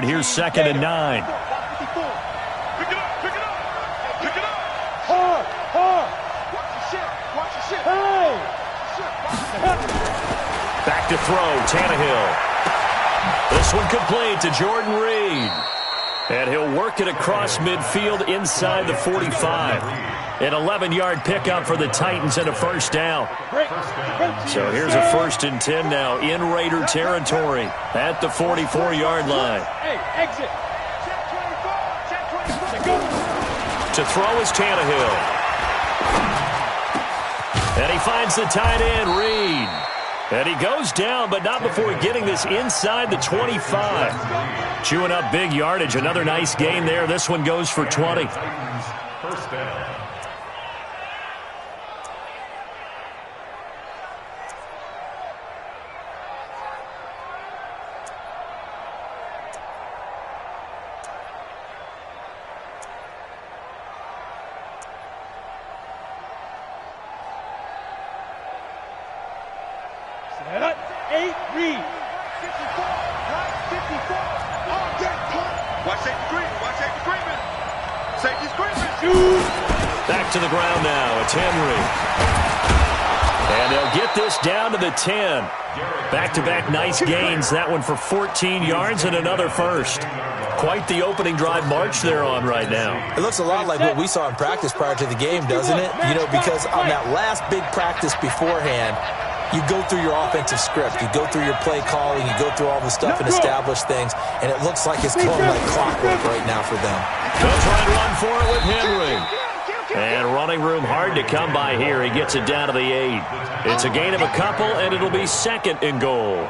Here's 2nd and 9. Pick it up. Hard. Watch your shit. Hey. Back to throw, Tannehill. This one complete to Jordan Reed. And he'll work it across midfield inside the 45. An 11-yard pickup for the Titans and a first down. So here's a 1st and 10 now in Raider territory at the 44-yard line. Hey, exit. To throw is Tannehill. And he finds the tight end, Reed. And he goes down, but not before getting this inside the 25. Chewing up big yardage. Another nice gain there. This one goes for 20. First down. Back to the ground now. It's Henry. And they'll get this down to the 10. Back-to-back nice gains. That one for 14 yards and another first. Quite the opening drive march they're on right now. It looks a lot like what we saw in practice prior to the game, doesn't it? You know, because on that last big practice beforehand, you go through your offensive script. You go through your play calling. You go through all the stuff and establish things. And it looks like it's going like clockwork right now for them. They'll try and run for it with Henry. And running room hard to come by here. He gets it down to the 8. It's a gain of a couple, and it'll be 2nd and goal.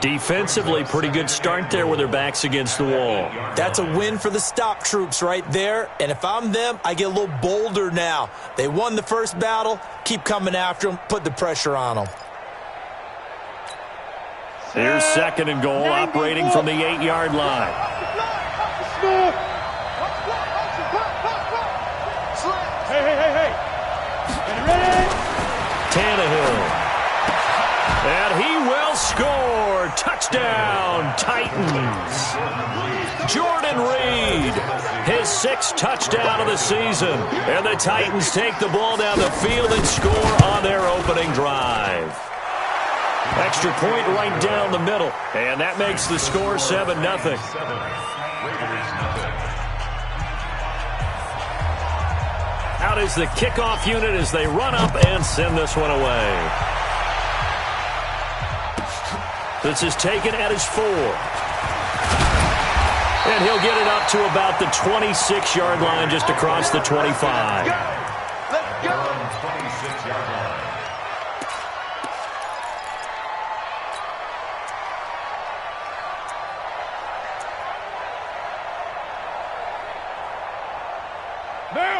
Defensively, pretty good start there with their backs against the wall. That's a win for the stop troops right there. And if I'm them, I get a little bolder now. They won the first battle. Keep coming after them. Put the pressure on them. Here's 2nd and goal, operating from the 8-yard line. Hey. Ready? Tannehill. And he will score. Touchdown, Titans. Jordan Reed, his 6th touchdown of the season. And the Titans take the ball down the field and score on their opening drive. Extra point right down the middle. And that makes the score 7-0. Out is the kickoff unit as they run up and send this one away. This is taken at his 4. And he'll get it up to about the 26-yard line, just across the 25. Let's go. 26-yard line.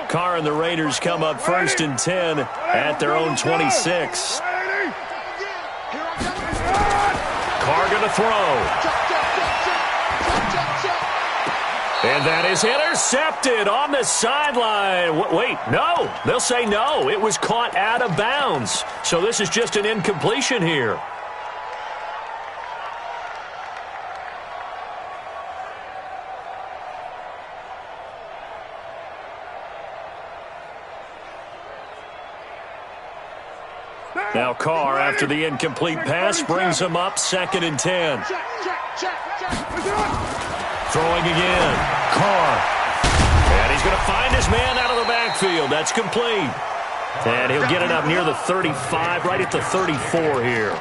Carr and the Raiders come up 1st and 10 at their own 26. Carr going to throw. And that is intercepted on the sideline. Wait, no. They'll say no. It was caught out of bounds. So this is just an incompletion here. Now Carr, after the incomplete pass, brings him up 2nd and 10. Throwing again. Carr. And he's going to find his man out of the backfield. That's complete. And he'll get it up near the 35, right at the 34 here.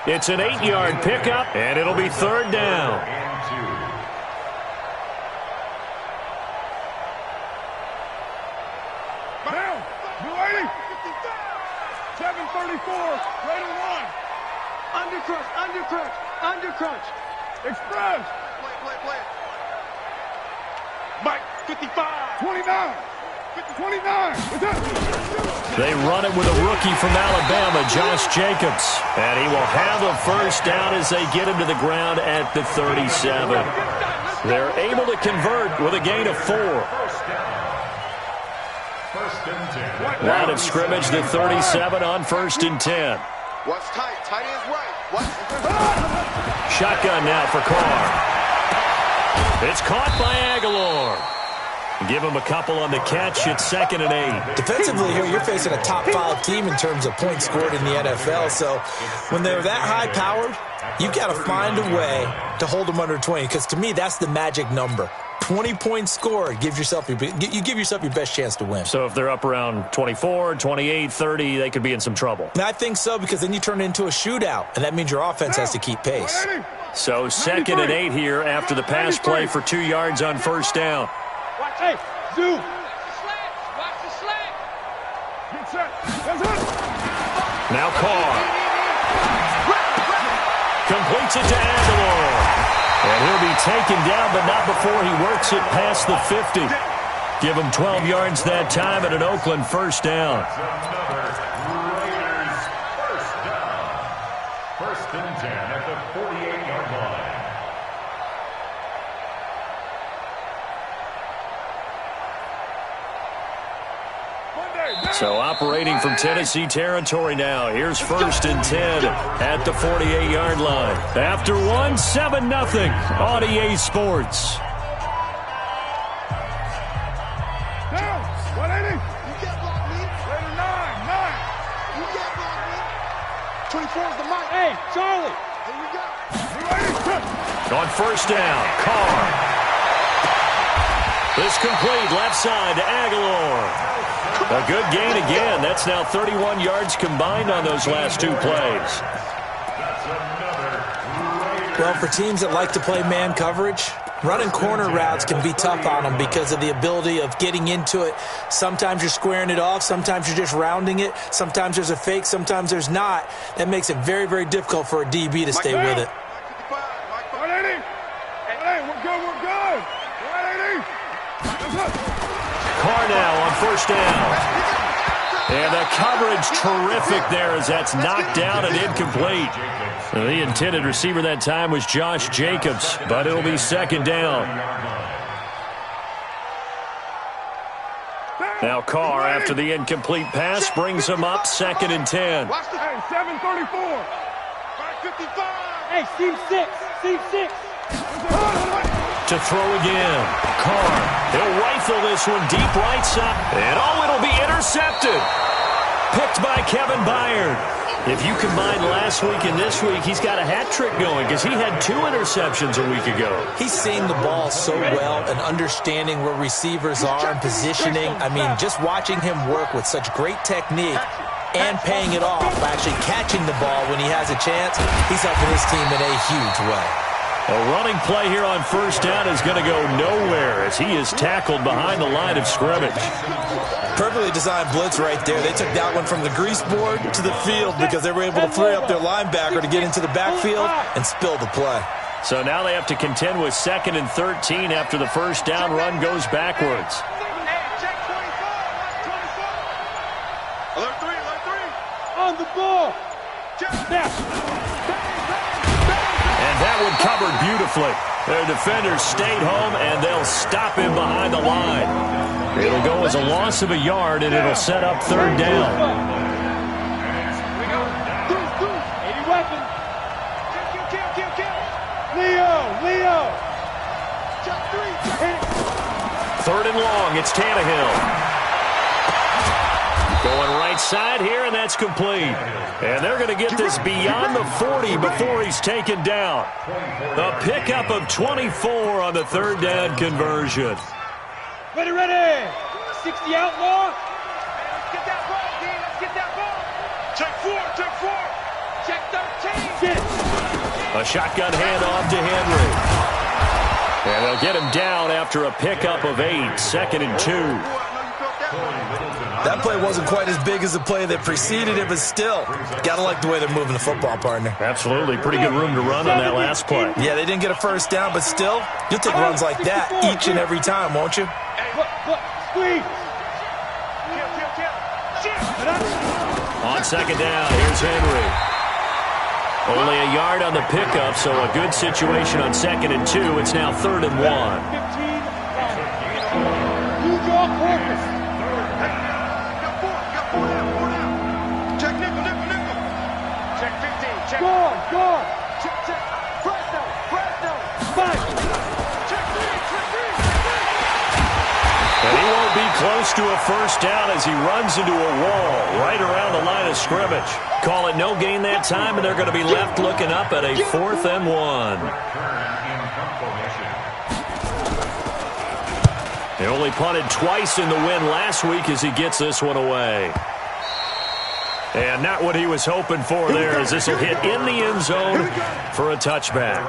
It's an 8-yard pickup, and it'll be 3rd down. 7:34, Raider 1. Undercrunch. Express. Play. Mike, 55. 29. 29. They run it with a rookie from Alabama, Josh Jacobs. And he will have a first down as they get him to the ground at the 37. They're able to convert with a gain of 4. Line of scrimmage, the 37 on 1st and 10. What's tight? Tight end's right. What? Shotgun now for Carr. It's caught by Aguilar. Give him a couple on the catch. It's 2nd and 8. Defensively here, you're facing a top 5 team in terms of points scored in the NFL. So when they're that high-powered, you've got to find a way to hold them under 20. Because to me, that's the magic number. 20 points scored, you give yourself your best chance to win. So if they're up around 24, 28, 30, they could be in some trouble. And I think so, because then you turn it into a shootout, and that means your offense has to keep pace. So 2nd and 8 here after the pass play for 2 yards on 1st down. Hey, zoom. Watch the slant. Now Carr. Completes it to Aguilar. And he'll be taken down, but not before he works it past the 50. Give him 12 yards that time at an Oakland 1st down. Raiders 1st down. 1st and 10 at the 48-yard line. So operating from Tennessee territory now. Here's 1st and 10 at the 48-yard line. After one, 7-0 on EA Sports. Down. 180. You can't block me. Raider 9. You can't block me. 24 is the mic. Hey, Charlie. Here we go. On 1st down, Carr. This complete left side to Aguilar. A good gain again. That's now 31 yards combined on those last 2 plays. Well, for teams that like to play man coverage, running corner routes can be tough on them because of the ability of getting into it. Sometimes you're squaring it off. Sometimes you're just rounding it. Sometimes there's a fake. Sometimes there's not. That makes it very, very difficult for a DB to stay with it. 180. Hey, we're good. 180. Carr now on 1st down. And the coverage terrific there as that's knocked down and incomplete. The intended receiver that time was Josh Jacobs, but it'll be 2nd down. Now Carr, after the incomplete pass, brings him up 2nd and 10. Watch the 734. 555. Hey, seam 6. To throw again. Carr. He'll rifle this one deep right side. And it'll be intercepted. Picked by Kevin Byard. If you combine last week and this week, he's got a hat trick going because he had 2 interceptions a week ago. He's seeing the ball so well and understanding where receivers are and positioning. I mean, just watching him work with such great technique and paying it off by actually catching the ball when he has a chance, he's helping his team in a huge way. A running play here on 1st down is going to go nowhere as he is tackled behind the line of scrimmage. Perfectly designed blitz right there. They took that one from the grease board to the field because they were able to free up their linebacker to get into the backfield and spill the play. So now they have to contend with 2nd and 13 after the 1st down run goes backwards. Alert 3. On the ball. And that one covered beautifully. Their defenders stayed home, and they'll stop him behind the line. It'll go as a loss of a yard, and it'll set up 3rd down. Leo. 3rd and long, it's Tannehill. Going right side here, and that's complete. And they're going to get this beyond the 40 before he's taken down. The pickup of 24 on the 3rd down conversion. Ready. 60 outlaw. Let's get that ball, D. Let's get that ball. Check 4. Check 13. A shotgun handoff to Henry. And they'll get him down after a pickup of 8, 2nd and 2. That play wasn't quite as big as the play that preceded it, but still, got to like the way they're moving the football, partner. Absolutely. Pretty good room to run on that last play. Yeah, they didn't get a 1st down, but still, you'll take runs like that each and every time, won't you? Look, squeeze. On 2nd down, here's Henry. Only a yard on the pickup, so a good situation on 2nd and 2. It's now 3rd and 1. 15. You draw purpose. Check nickel. Check 15. Check. Guard. Check. Press down. 5. Check 3. close to a first down as he runs into a wall right around the line of scrimmage. Call it no gain that time, and they're going to be left looking up at a 4th and 1. He only punted twice in the win last week as he gets this one away. And not what he was hoping for there, as this will hit in the end zone for a touchback.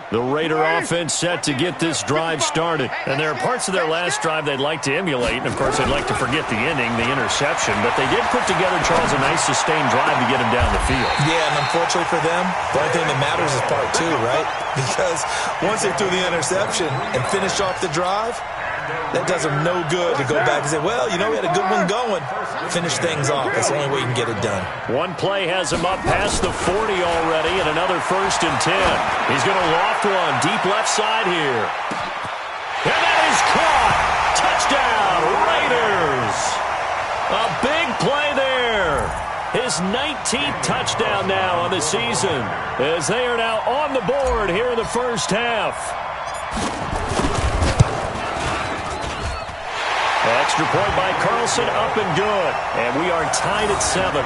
The Raider offense set to get this drive started. And there are parts of their last drive they'd like to emulate. And, of course, they'd like to forget the ending, the interception. But they did put together, Charles, a nice sustained drive to get him down the field. Yeah, and unfortunately for them, the only thing that matters is part 2, right? Because once they threw the interception and finished off the drive, that does them no good to go back and say, well, you know, we had a good one going. Finish things off. That's the only way you can get it done. One play has him up past the 40 already, and another 1st and 10. He's going to loft one deep left side here. And that is caught. Touchdown, Raiders. A big play there. His 19th touchdown now on the season, as they are now on the board here in the first half. Extra point by Carlson, up and good. And we are tied at 7.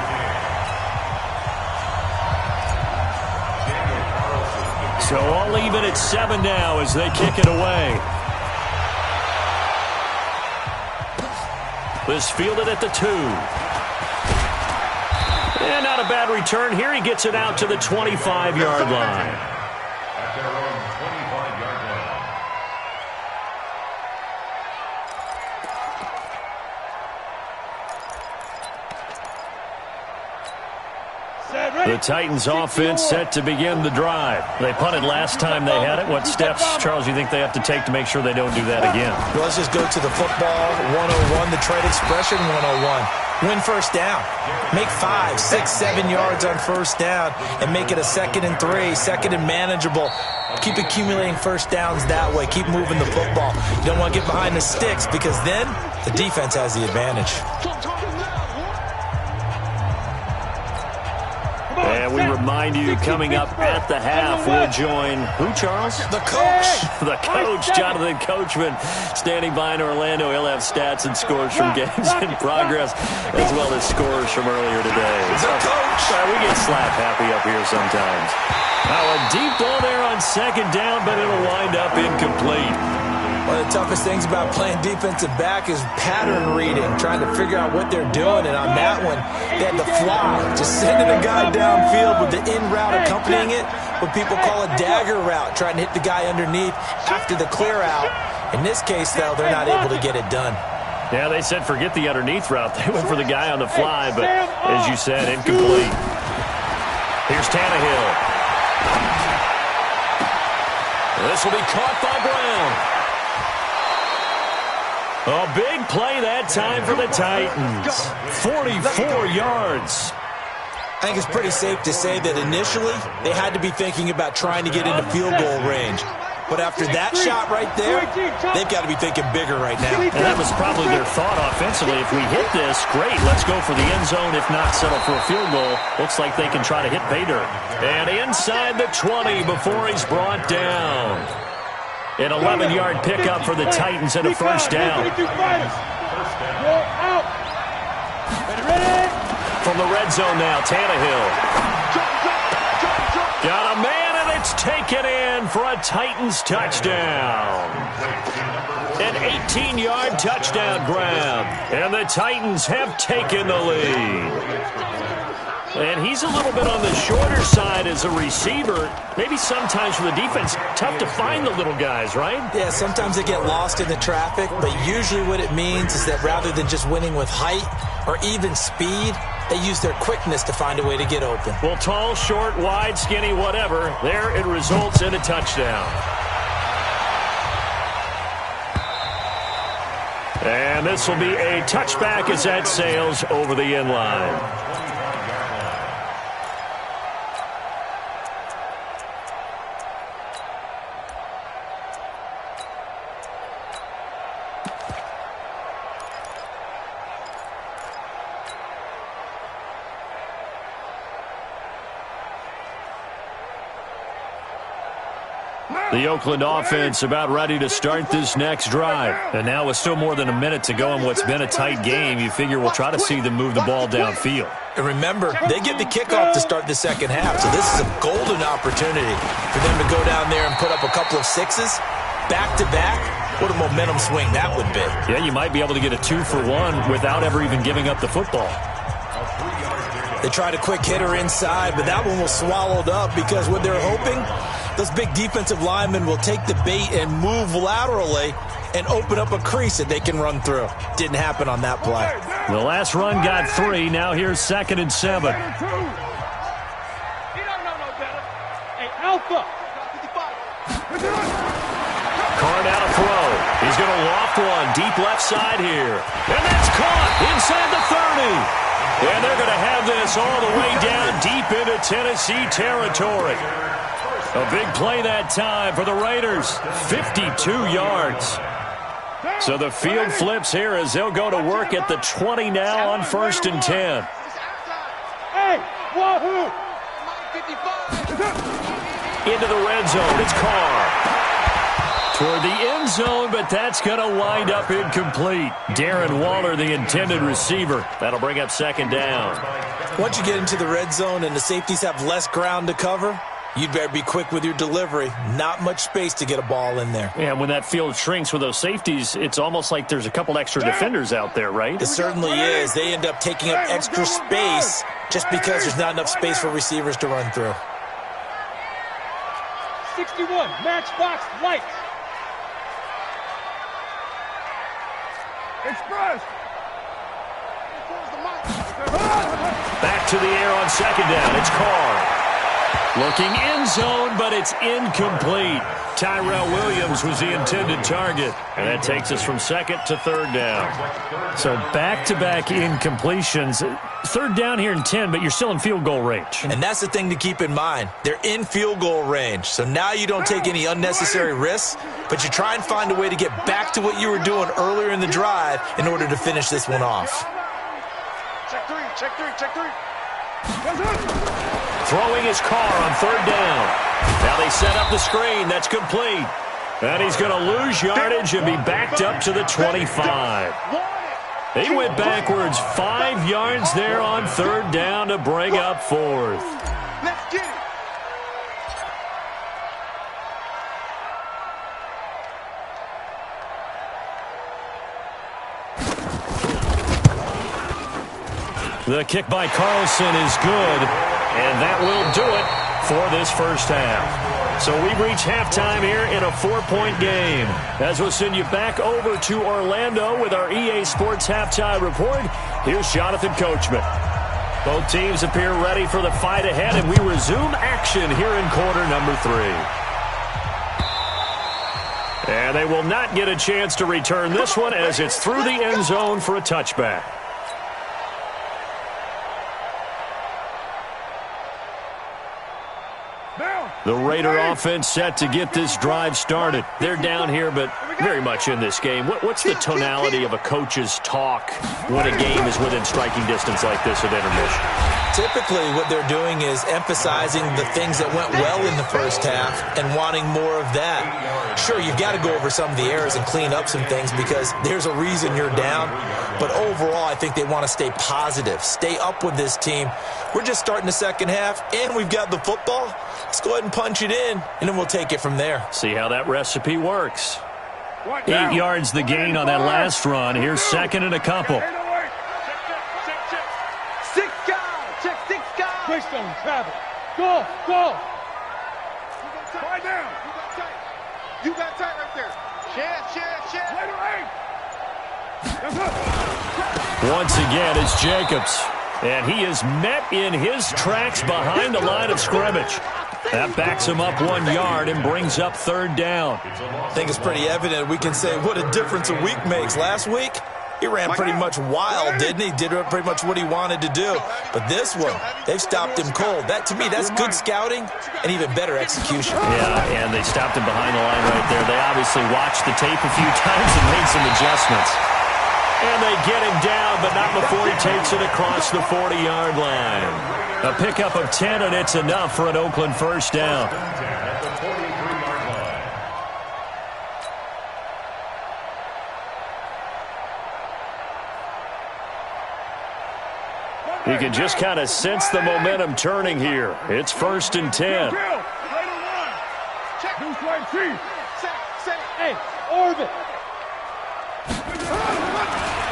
So all even at 7 now as they kick it away. This fielded at the 2. And not a bad return here. He gets it out to the 25-yard line. The Titans offense set to begin the drive. They punted last time they had it. What steps, Charles, you think they have to take to make sure they don't do that again? Well, let's just go to the football 101, the trade expression 101. Win first down. Make 5, 6, 7 yards on first down and make it a 2nd and 3, 2nd and manageable. Keep accumulating first downs that way. Keep moving the football. You don't want to get behind the sticks because then the defense has the advantage. And we remind you, coming up at the half, we'll join who, Charles? The coach. The coach, Jonathan Coachman, standing by in Orlando. He'll have stats and scores from games in progress, as well as scores from earlier today. The coach. We get slap happy up here sometimes. Now a deep ball there on 2nd down, but it'll wind up incomplete. One of the toughest things about playing defensive back is pattern reading, trying to figure out what they're doing. And on that one, they had the fly, just sending a guy downfield with the in route accompanying it, what people call a dagger route, trying to hit the guy underneath after the clear out. In this case, though, they're not able to get it done. Yeah, they said forget the underneath route. They went for the guy on the fly, but as you said, incomplete. Here's Tannehill. This will be caught by Brown. A big play that time for the Titans. 44 yards. I think it's pretty safe to say that initially they had to be thinking about trying to get into field goal range. But after that shot right there, they've got to be thinking bigger right now. And that was probably their thought offensively. If we hit this, great, let's go for the end zone. If not, settle for a field goal. Looks like they can try to hit pay dirt. And inside the 20 before he's brought down. An 11-yard pickup for the Titans and a first down. From the red zone now, Tannehill. Got a man, and it's taken in for a Titans touchdown. An 18-yard touchdown grab. And the Titans have taken the lead. And he's a little bit on the shorter side as a receiver. Maybe sometimes for the defense, tough to find the little guys, right? Yeah, sometimes they get lost in the traffic, but usually what it means is that rather than just winning with height or even speed, they use their quickness to find a way to get open. Well, tall, short, wide, skinny, whatever, there it results in a touchdown. And this will be a touchback as that sails over the end line. The Oakland offense about ready to start this next drive. And now with still more than a minute to go in what's been a tight game, you figure we'll try to see them move the ball downfield. And remember, they get the kickoff to start the second half, so this is a golden opportunity for them to go down there and put up a couple of sixes back-to-back. What a momentum swing that would be. Yeah, you might be able to get a 2-for-1 without ever even giving up the football. They tried a quick hitter inside, but that one was swallowed up because what they're hoping, those big defensive linemen will take the bait and move laterally and open up a crease that they can run through. Didn't happen on that play. The last run got 3. Now here's 2nd and 7. He don't know no better. Hey, Alpha. Card out of throw. He's going to loft one deep left side here. And that's caught inside the 30. And they're going to have this all the way down deep into Tennessee territory. A big play that time for the Raiders. 52 yards. So the field flips here as they'll go to work at the 20 now on 1st and 10. Hey, wahoo! Into the red zone. It's Carr. Toward the end zone, but that's going to wind up incomplete. Darren Waller, the intended receiver. That'll bring up 2nd down. Once you get into the red zone and the safeties have less ground to cover, you'd better be quick with your delivery. Not much space to get a ball in there. Yeah, when that field shrinks with those safeties, it's almost like there's a couple extra defenders out there, right? It certainly is. They end up taking up extra space just because there's not enough space for receivers to run through. 61, matchbox lights. Express. Back to the air on 2nd down. It's Carr. Looking end zone, but it's incomplete. Tyrell Williams was the intended target. And that takes us from 2nd to 3rd down. So back-to-back incompletions. 3rd down here and 10, but you're still in field goal range. And that's the thing to keep in mind. They're in field goal range. So now you don't take any unnecessary risks, but you try and find a way to get back to what you were doing earlier in the drive in order to finish this one off. Check 3, check 3, check 3. Throwing his Carr on 3rd down. Now they set up the screen. That's complete. And he's going to lose yardage and be backed up to the 25. He went backwards 5 yards there on 3rd down to bring up 4th. Let's get it. The kick by Carlson is good, and that will do it for this first half. So we reach halftime here in a 4-point game. As we'll send you back over to Orlando with our EA Sports Halftime Report, here's Jonathan Coachman. Both teams appear ready for the fight ahead, and we resume action here in quarter number 3. And they will not get a chance to return this one as it's through the end zone for a touchback. The Raider offense set to get this drive started. They're down here, but very much in this game. What's the tonality of a coach's talk when a game is within striking distance like this at intermission? Typically, what they're doing is emphasizing the things that went well in the first half and wanting more of that. Sure, you've got to go over some of the errors and clean up some things because there's a reason you're down. But overall, I think they want to stay positive, stay up with this team. We're just starting the second half, and we've got the football. Let's go ahead and punch it in, and then we'll take it from there. See how that recipe works. 8 yards the gain on that last run. Here's 2nd and a couple. Six guys. Check 6 guys. Twist on travel. Go, go. Quiet down. You got tight right there. Share. Once again, it's Jacobs. And he is met in his tracks behind the line of scrimmage. That backs him up 1 yard and brings up 3rd down. I think it's pretty evident. We can say what a difference a week makes. Last week, he ran pretty much wild, didn't he? Did pretty much what he wanted to do. But this one, they've stopped him cold. That, to me, that's good scouting and even better execution. Yeah, and they stopped him behind the line right there. They obviously watched the tape a few times and made some adjustments. And they get him down, but not before he takes it across the 40-yard line. A pickup of 10, and it's enough for an Oakland first down. You can just kind of sense the momentum turning here. It's 1st and 10. Hey, orbit.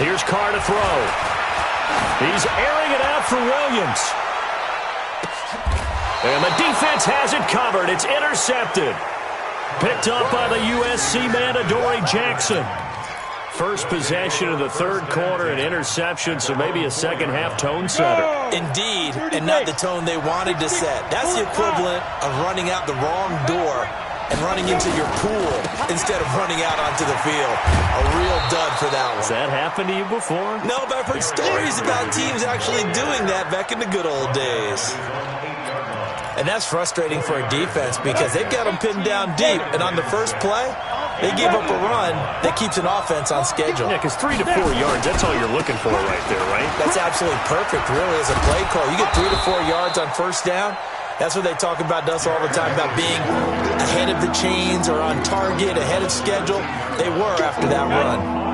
Here's Carr to throw. He's airing it out for Williams. And the defense has it covered. It's intercepted. Picked up by the USC man, Adoree Jackson. First possession of the 3rd quarter, an interception, so maybe a second-half tone setter. Indeed, and not the tone they wanted to set. That's the equivalent of running out the wrong door and running into your pool instead of running out onto the field. A real dud for that one. Has that happened to you before? No, but I've heard stories about teams actually doing that back in the good old days. And that's frustrating for a defense because they've got them pinned down deep, and on the first play, they give up a run that keeps an offense on schedule. Yeah, because 3 to 4 yards, that's all you're looking for right there, right? That's absolutely perfect, really, as a play call. You get 3 to 4 yards on first down. That's what they talk about us all the time, about being ahead of the chains or on target, ahead of schedule. They were after that run.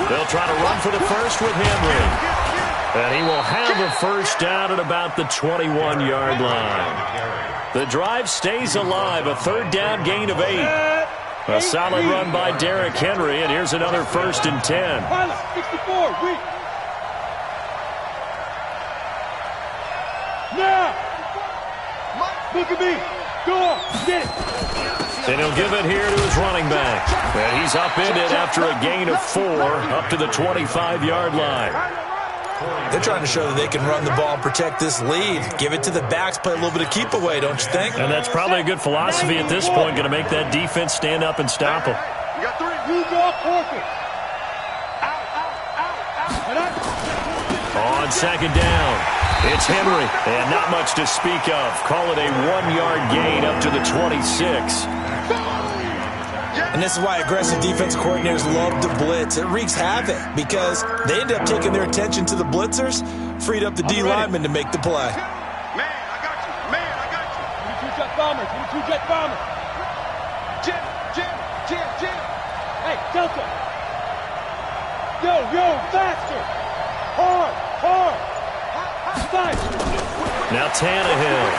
They'll try to run for the first with Henry. And he will have a first down at about the 21-yard line. The drive stays alive, a 3rd down gain of 8. A solid run by Derrick Henry, and here's another 1st and 10. Now, look at me. Go on, get it. And he'll give it here to his running back. And he's upended after a gain of 4 up to the 25-yard line. They're trying to show that they can run the ball and protect this lead. Give it to the backs, play a little bit of keep away, don't you think? And that's probably a good philosophy at this point, going to make that defense stand up and stop them. You got 3. You go forward. On 2nd down, it's Henry, and not much to speak of. Call it a 1-yard gain up to the 26. And this is why aggressive defense coordinators love to blitz. It wreaks havoc because they end up taking their attention to the blitzers, freed up the D lineman to make the play. Man, I got you. Man, I got you. 2 jet bombers. 2 jet bombers. Jim. Hey, Delta. Yo, faster. Hard. Fine. Now Tannehill.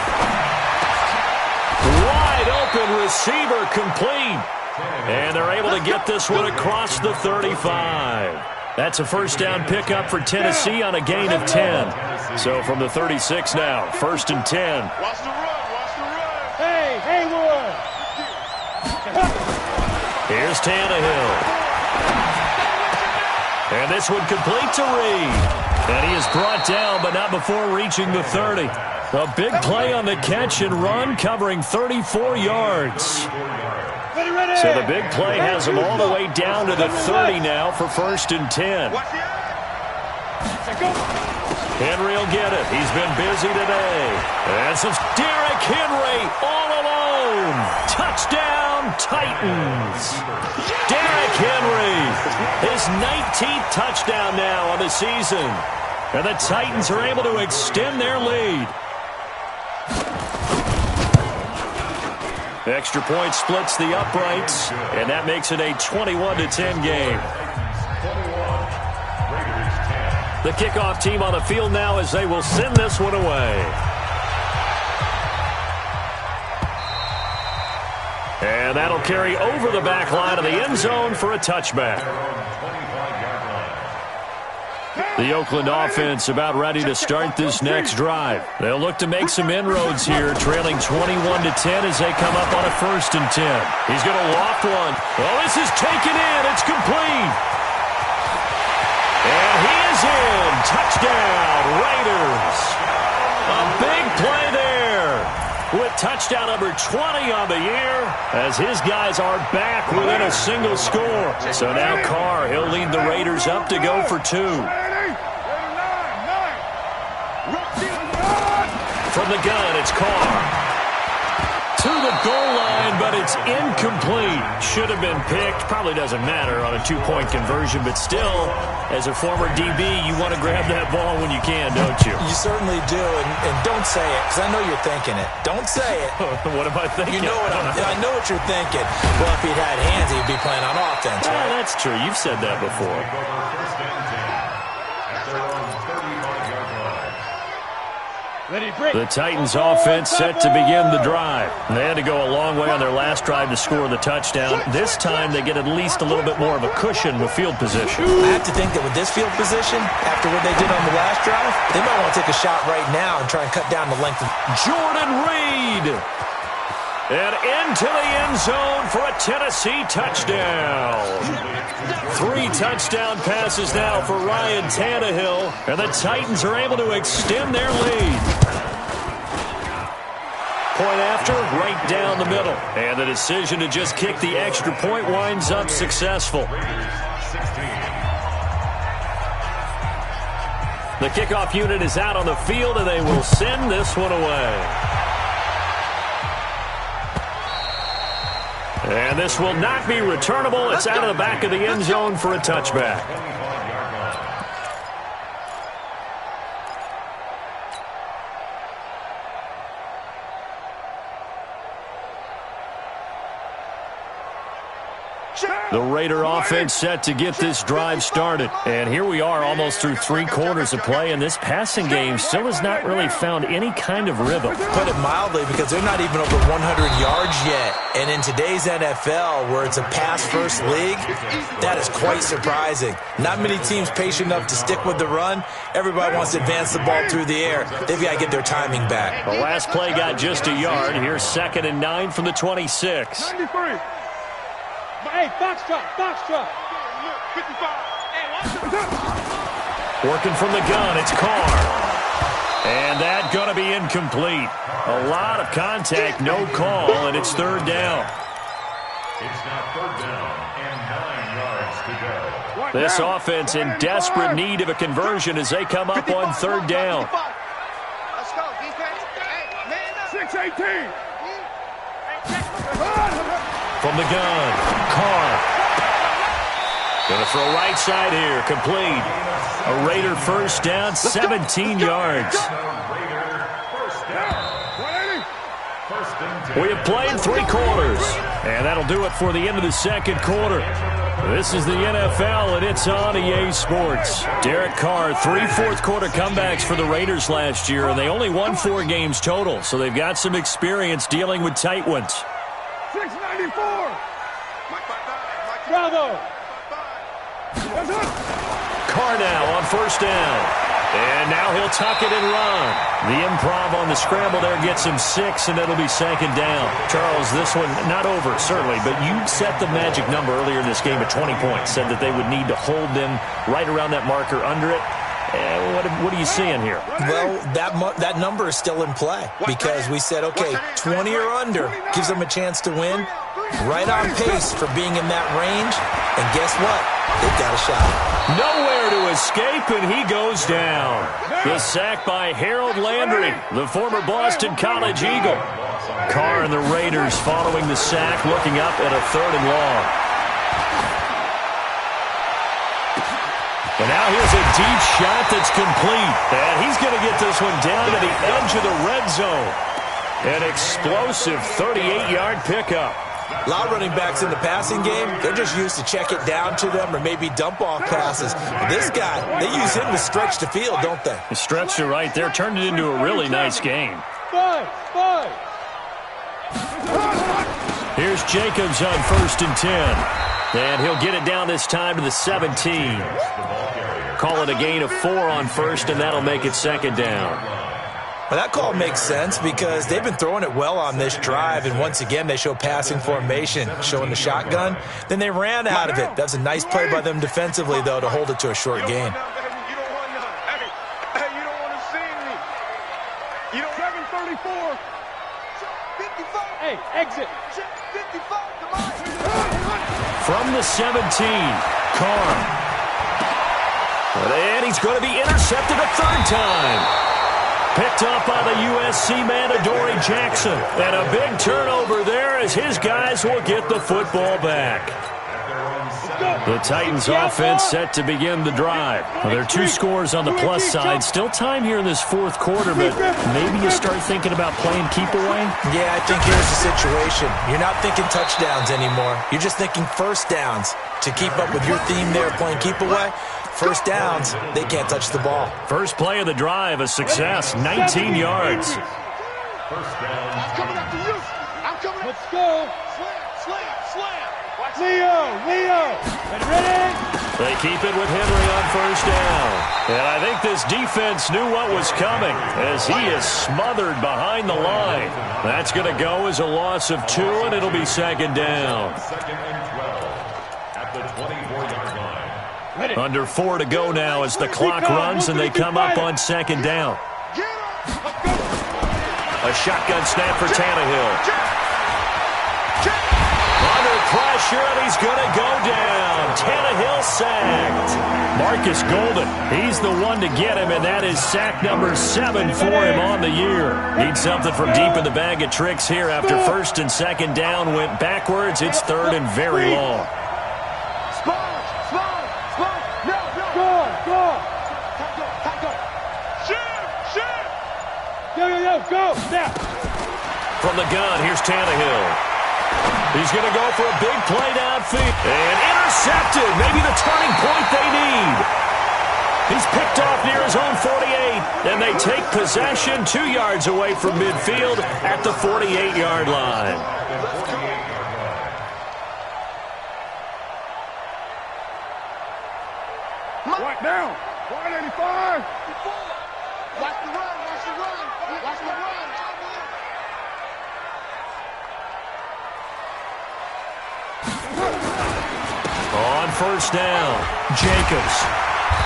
Wide open receiver complete. And they're able to get this one across the 35. That's a first down pickup for Tennessee on a gain of 10. So from the 36 now, 1st and 10. Watch the run. Hey, Haywood. Here's Tannehill. And this one complete to Reed. And he is brought down, but not before reaching the 30. A big play on the catch and run, covering 34 yards. So the big play has him all the way down to the 30 now for 1st and 10. Henry will get it. He's been busy today. And some Derrick Henry all alone. Touchdown, Titans. Derrick Henry, his 19th touchdown now on the season. And the Titans are able to extend their lead. Extra point splits the uprights, and that makes it a 21-10 game. The kickoff team on the field now as they will send this one away. And that'll carry over the back line of the end zone for a touchback. The Oakland offense about ready to start this next drive. They'll look to make some inroads here, trailing 21-10 as they come up on a 1st and 10. He's going to loft one. Well, this is taken in. It's complete. And he is in. Touchdown, Raiders. A big play there with touchdown number 20 on the year as his guys are back within a single score. So now Carr, he'll lead the Raiders up to go for 2. From the gun, it's Carr. to the goal line, but it's incomplete. Should have been picked. Probably doesn't matter on a two-point conversion, but still, as a former DB, you want to grab that ball when you can, don't you? You certainly do, and don't say it, because I know you're thinking it. Don't say it. What am I thinking? You know what I know what you're thinking. Well, if he'd had hands, he'd be playing on offense, right? Yeah, that's true. You've said that before. The Titans offense set to begin the drive. They had to go a long way on their last drive to score the touchdown. This time they get at least a little bit more of a cushion with field position. I have to think that with this field position, after what they did on the last drive, they might want to take a shot right now and try and cut down the length of Jordan Reed. And into the end zone for a Tennessee touchdown. 3 touchdown passes now for Ryan Tannehill, and the Titans are able to extend their lead. Point after, right down the middle. And the decision to just kick the extra point winds up successful. The kickoff unit is out on the field, and they will send this one away. And this will not be returnable. It's out of the back of the end zone for a touchback. The Raider offense set to get this drive started. And here we are almost through 3 quarters of play, and this passing game still has not really found any kind of rhythm. Put it mildly, because they're not even over 100 yards yet. And in today's NFL, where it's a pass-first league, that is quite surprising. Not many teams patient enough to stick with the run. Everybody wants to advance the ball through the air. They've got to get their timing back. The last play got just a yard. Here's 2nd and 9 from the 26. 93. Hey, box truck. 55. Working from the gun, it's Carr. And that going to be incomplete. A lot of contact, no call, and it's 3rd down. It's now 3rd down and 9 yards to go. This offense in desperate need of a conversion as they come up on 3rd down. Let's go, defense. Hey, man up. 6-18. From the gun, Carr. Going to throw right side here, complete. A Raider first down, 17 yards. We have played 3 quarters, and that'll do it for the end of the 2nd quarter. This is the NFL, and it's on EA Sports. Derek Carr, 3 fourth-quarter comebacks for the Raiders last year, and they only won 4 games total, so they've got some experience dealing with tight ones. 694. Bravo. Carr now on first down. And now he'll tuck it and run. The improv on the scramble there gets him 6, and it'll be 2nd down. Charles, this one not over, certainly, but you set the magic number earlier in this game at 20 points, said that they would need to hold them right around that marker under it. What are you seeing here? Well, that number is still in play because we said, okay, 20 or under gives them a chance to win. Right on pace for being in that range. And guess what? They've got a shot. Nowhere to escape, and he goes down. The sack by Harold Landry, the former Boston College Eagle. Carr and the Raiders following the sack, looking up at a 3rd and long. And now here's a deep shot that's complete. And he's going to get this one down to the edge of the red zone. An explosive 38-yard pickup. A lot of running backs in the passing game, they're just used to check it down to them or maybe dump off passes. This guy, they use him to stretch the field, don't they? He stretched it right there, turned it into a really nice game. 5. Here's Jacobs on 1st and 10. And he'll get it down this time to the 17. Call it a gain of 4 on 1st, and that'll make it 2nd down. Well, that call makes sense because they've been throwing it well on this drive, and once again they show passing formation, showing the shotgun. Then they ran out of it. That was a nice play by them defensively, though, to hold it to a short gain. You don't 734. 55. Hey, exit. 55. Come on. From the 17, Carr. And he's going to be intercepted a 3rd time. picked up by the USC man, Adoree Jackson. And a big turnover there as his guys will get the football back. The Titans offense set to begin the drive. Well, there are 2 scores on the plus side. Still time here in this fourth quarter, but maybe you start thinking about playing keep away? Yeah, I think here's the situation. You're not thinking touchdowns anymore. You're just thinking first downs. To keep up with your theme there, playing keep away, first downs, they can't touch the ball. First play of the drive, a success, 19 yards. I'm coming after you. I'm coming. Let's go. Slam. Leo. Ready? They keep it with Henry on first down. And I think this defense knew what was coming as he is smothered behind the line. That's going to go as a loss of 2, and it'll be second down. Second and 12 at the 24-yard line. Under 4 to go now as the clock runs and they come up on second down. A shotgun snap for Tannehill. Under pressure, and he's going to go down. Tannehill sacked. Marcus Golden, he's the one to get him, and that is sack number 7 for him on the year. Needs something from deep in the bag of tricks here after first and second down went backwards. It's third and very long. Go. Snap. From the gun, here's Tannehill. He's going to go for a big play downfield. And intercepted. Maybe the turning point they need. He's picked off near his own 48. And they take possession 2 yards away from midfield at the 48-yard line. Right now. 185. Watch the run. On first down, Jacobs.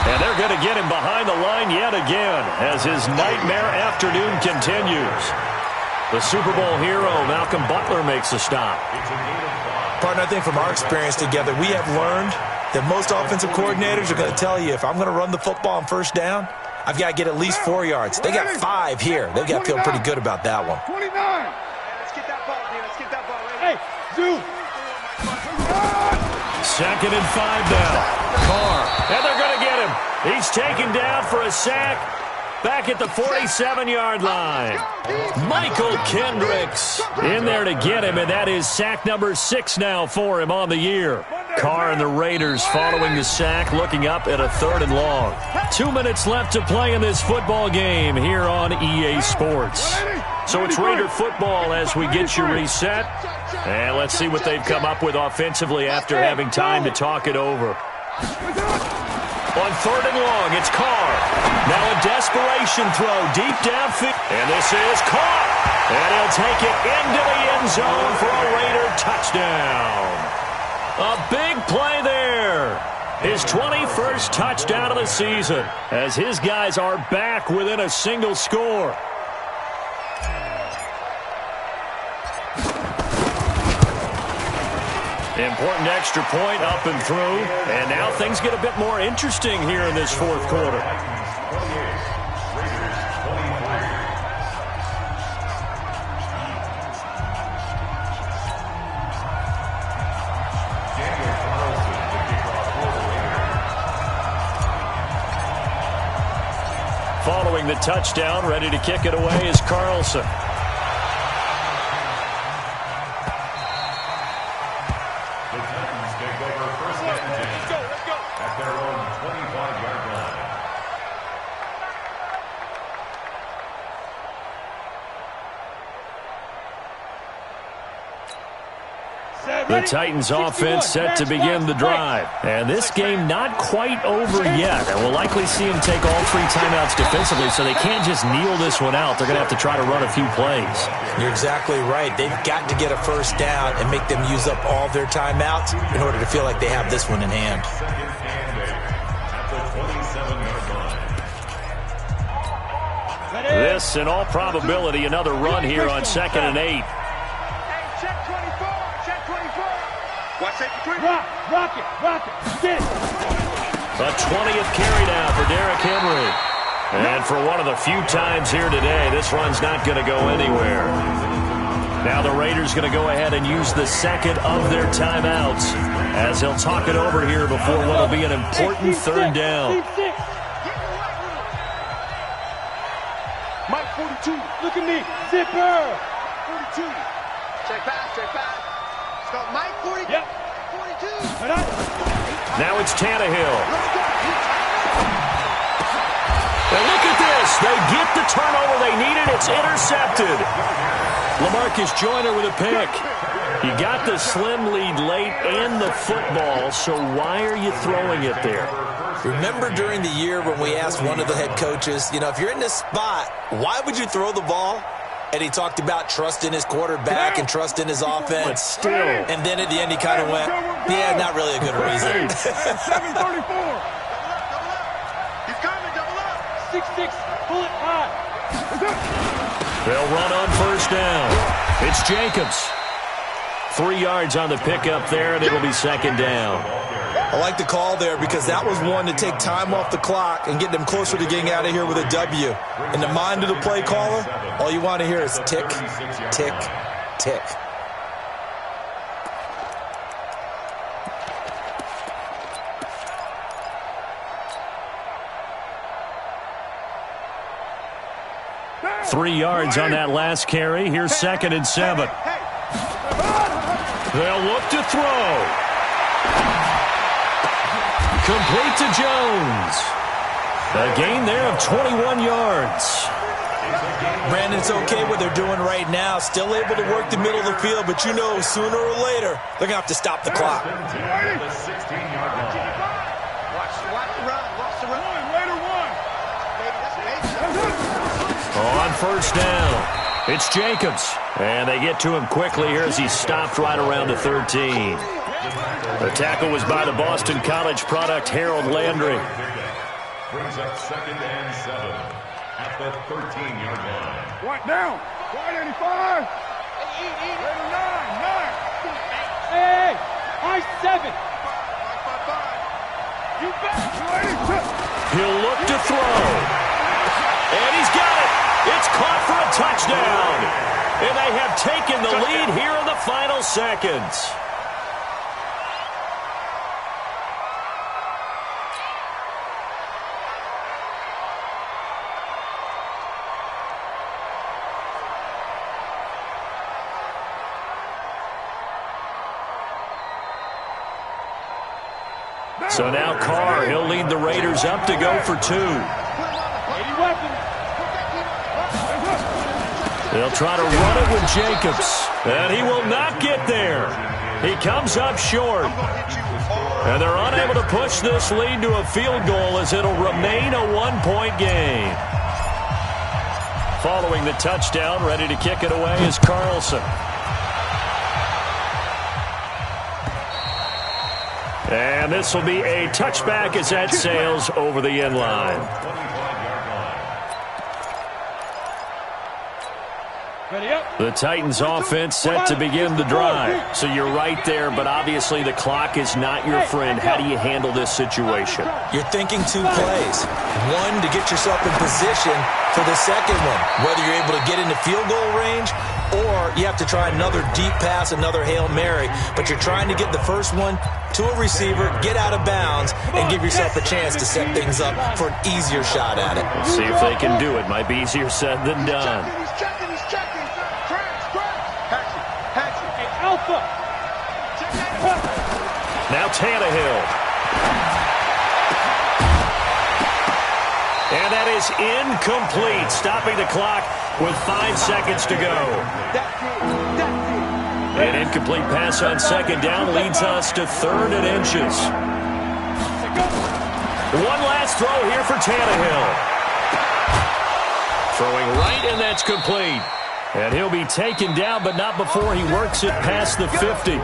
And they're going to get him behind the line yet again as his nightmare afternoon continues. The Super Bowl hero, Malcolm Butler, makes a stop. Partner, I think from our experience together, we have learned that most offensive coordinators are going to tell you, if I'm going to run the football on first down, I've got to get at least 4 yards. They got 5 here. They've got to feel pretty good about that one. 29. Let's get that ball, dude. Let's get that ball. Hey, dude. Second and 5 now. Carr. And they're going to get him. He's taken down for a sack back at the 47-yard line. Michael Kendricks in there to get him, and that is sack number 6 now for him on the year. Carr and the Raiders following the sack, looking up at a 3rd and long. 2 minutes left to play in this football game here on EA Sports. So it's Raider football as we get you reset. And let's see what they've come up with offensively after having time to talk it over. On 3rd and long, it's Carr. Now a desperation throw deep downfield. And this is caught. And he'll take it into the end zone for a Raider touchdown. A big play there. His 21st touchdown of the season as his guys are back within a single score. Important extra point up and through. And now things get a bit more interesting here in this fourth quarter. Following the touchdown, ready to kick it away is Carlson. The Titans offense set to begin the drive. And this game not quite over yet. And we'll likely see them take all 3 timeouts defensively, so they can't just kneel this one out. They're going to have to try to run a few plays. You're exactly right. They've got to get a first down and make them use up all their timeouts in order to feel like they have this one in hand. This, in all probability, another run here on 2nd and 8. Rock it. Get it. A 20th carry now for Derrick Henry. And for one of the few times here today, this run's not going to go anywhere. Now the Raiders going to go ahead and use the second of their timeouts as he'll talk it over here before what will be an important third down. Mike 42, look at me, zipper. 42. Check pass. Stop Mike 40. Yep. 42. Now it's Tannehill. And look at this. They get the turnover they needed. It's intercepted. LaMarcus Joyner with a pick. You got the slim lead late and the football, so why are you throwing it there? Remember during the year when we asked one of the head coaches, if you're in this spot, why would you throw the ball? And he talked about trust in his quarterback and trust in his offense. But still. And then at the end he kind of went, yeah, not really a good reason. 734. He's coming, double up. 6-6, pull it high. They'll run on first down. It's Jacobs. 3 yards on the pickup there, and it'll be second down. I like the call there because that was one to take time off the clock and get them closer to getting out of here with a W. In the mind of the play caller, all you want to hear is tick, tick, tick. Three yards on that last carry. Here's 2nd and 7. They'll look to throw. Complete to Jones. A gain there of 21 yards. Brandon, it's okay what they're doing right now. Still able to work the middle of the field, but sooner or later, they're going to have to stop the clock. Watch the run. Watch the run. Raider one. On first down, it's Jacobs. And they get to him quickly here as he stopped right around the 13. The tackle was by the Boston College product, Harold Landry. Brings up 2nd and 7 at the 13-yard line. Right down. Right 85. Raider 9. Hey, high 7. You bet. He'll look to throw. And he's got it. It's caught for a touchdown. And they have taken the lead here in the final seconds. So now Carr, he'll lead the Raiders up to go for 2. 80 weapons. They'll try to run it with Jacobs. And he will not get there. He comes up short. And they're unable to push this lead to a field goal as it'll remain a 1-point game. Following the touchdown, ready to kick it away is Carlson. And this will be a touchback as that sails over the end line. The Titans offense set to begin the drive. So you're right there, but obviously the clock is not your friend. How do you handle this situation? You're thinking 2 plays. One, to get yourself in position for the second one, whether you're able to get into field goal range or you have to try another deep pass, another Hail Mary. But you're trying to get the first one to a receiver, get out of bounds, and give yourself a chance to set things up for an easier shot at it. Let's see if they can do it. Might be easier said than done. He's checking. Hey, Alpha. Now Tannehill. And that is incomplete, stopping the clock with 5 seconds to go. An incomplete pass on second down leads us to 3rd and inches. One last throw here for Tannehill. Throwing right, and that's complete. And he'll be taken down, but not before he works it past the 50.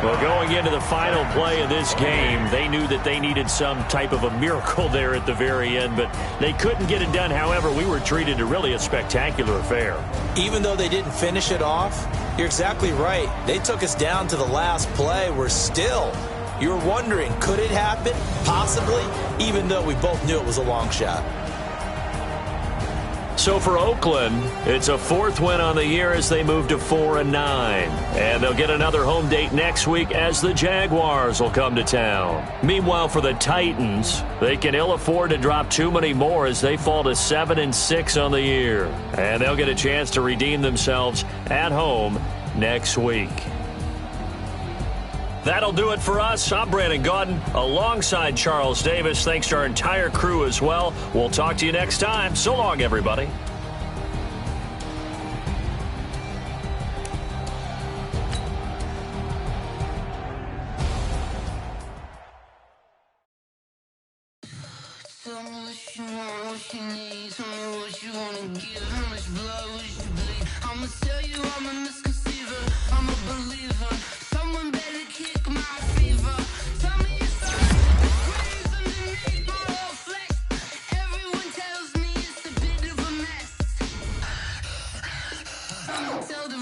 Well, going into the final play of this game, they knew that they needed some type of a miracle there at the very end, but they couldn't get it done. However, we were treated to really a spectacular affair. Even though they didn't finish it off, you're exactly right. They took us down to the last play. We're still, you're wondering, could it happen? Possibly, even though we both knew it was a long shot. So for Oakland, it's a 4th win on the year as they move to 4-9. And they'll get another home date next week as the Jaguars will come to town. Meanwhile, for the Titans, they can ill afford to drop too many more as they fall to 7-6 on the year. And they'll get a chance to redeem themselves at home next week. That'll do it for us. I'm Brandon Gaudin alongside Charles Davis. Thanks to our entire crew as well. We'll talk to you next time. So long, everybody. Tell me what you want, what you need. Tell me what you wanna give. How much blood would you bleed? I'ma tell you I'm a misconceiver. I'm a believer. Someone better kick my fever. Tell me it's alright. Underneath my whole flesh. Everyone tells me it's a bit of a mess. I'ma tell the